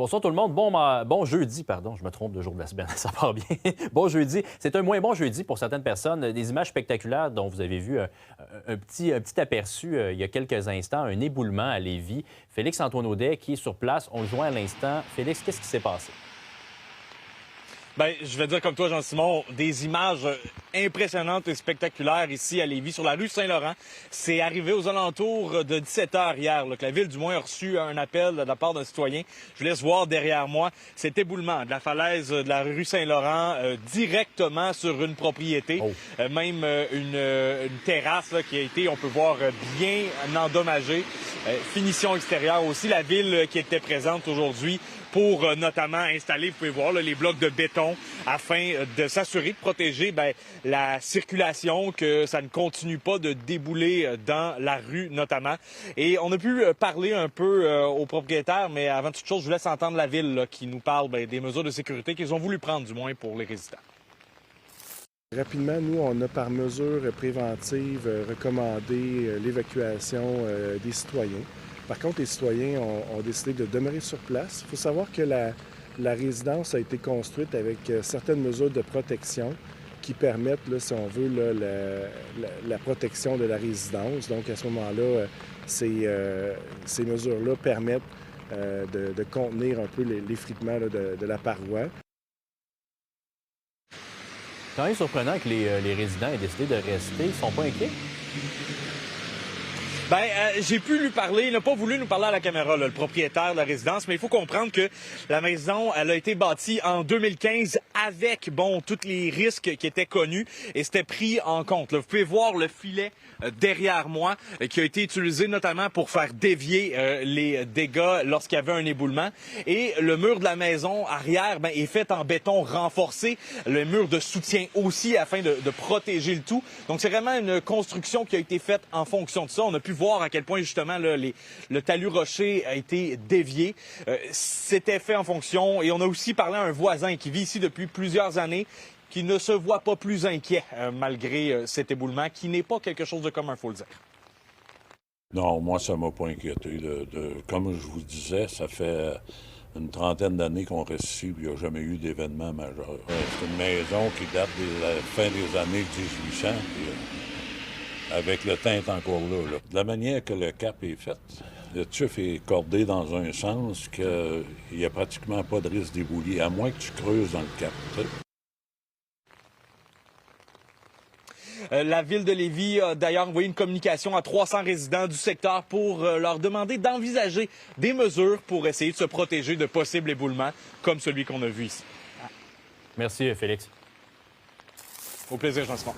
Bonsoir tout le monde. Bon jeudi, pardon, je me trompe de jour de la semaine, ça part bien. Bon jeudi. C'est un moins bon jeudi pour certaines personnes. Des images spectaculaires dont vous avez vu un petit aperçu il y a quelques instants, un éboulement à Lévis. Félix-Antoine Audet qui est sur place, on le joint à l'instant. Félix, qu'est-ce qui s'est passé? Bien, je vais dire comme toi, Jean-Simon, des images impressionnantes et spectaculaires ici à Lévis, sur la rue Saint-Laurent. C'est arrivé aux alentours de 17h hier, là, que la Ville du Moins a reçu un appel de la part d'un citoyen. Je vous laisse voir derrière moi cet éboulement de la falaise de la rue Saint-Laurent directement sur une propriété. Même une terrasse là, qui a été, on peut voir, bien endommagée. Finition extérieure aussi. La Ville qui était présente aujourd'hui pour notamment installer, vous pouvez voir, là, les blocs de béton afin de s'assurer de protéger la circulation, que ça ne continue pas de débouler dans la rue notamment. Et on a pu parler un peu aux propriétaires, mais avant toute chose, je vous laisse entendre la Ville là, qui nous parle des mesures de sécurité qu'ils ont voulu prendre, du moins pour les résidents. Rapidement, nous, on a par mesure préventive recommandé l'évacuation des citoyens. Par contre, les citoyens ont décidé de demeurer sur place. Il faut savoir que la résidence a été construite avec certaines mesures de protection qui permettent, là, si on veut, là, la protection de la résidence. Donc, à ce moment-là, ces mesures-là permettent de contenir un peu l'effritement de la paroi. C'est quand même surprenant que les résidents aient décidé de rester. Ils ne sont pas inquiets? J'ai pu lui parler, il n'a pas voulu nous parler à la caméra, là, le propriétaire de la résidence, mais il faut comprendre que la maison, elle a été bâtie en 2015 avec, tous les risques qui étaient connus et c'était pris en compte. Là, vous pouvez voir le filet derrière moi qui a été utilisé notamment pour faire dévier les dégâts lorsqu'il y avait un éboulement. Et le mur de la maison arrière est fait en béton renforcé, le mur de soutien aussi afin de protéger le tout. Donc c'est vraiment une construction qui a été faite en fonction de ça. On a pu voir à quel point justement là, le talus rocher a été dévié. C'était fait en fonction et on a aussi parlé à un voisin qui vit ici depuis plusieurs années qui ne se voit pas plus inquiet malgré cet éboulement qui n'est pas quelque chose de commun, il faut le dire. Non, moi, ça m'a pas inquiété. Comme je vous disais, ça fait une trentaine d'années qu'on reste ici, puis il n'y a jamais eu d'événement majeur. C'est une maison qui date de la fin des années 1800, puis, avec le temps est encore là. De la manière que le cap est fait, le tuf est cordé dans un sens qu'il n'y a pratiquement pas de risque d'éboulis, à moins que tu creuses dans le cap. T'sais. La Ville de Lévis a d'ailleurs envoyé une communication à 300 résidents du secteur pour leur demander d'envisager des mesures pour essayer de se protéger de possibles éboulements comme celui qu'on a vu ici. Merci, Félix. Au plaisir, Jean-Simon.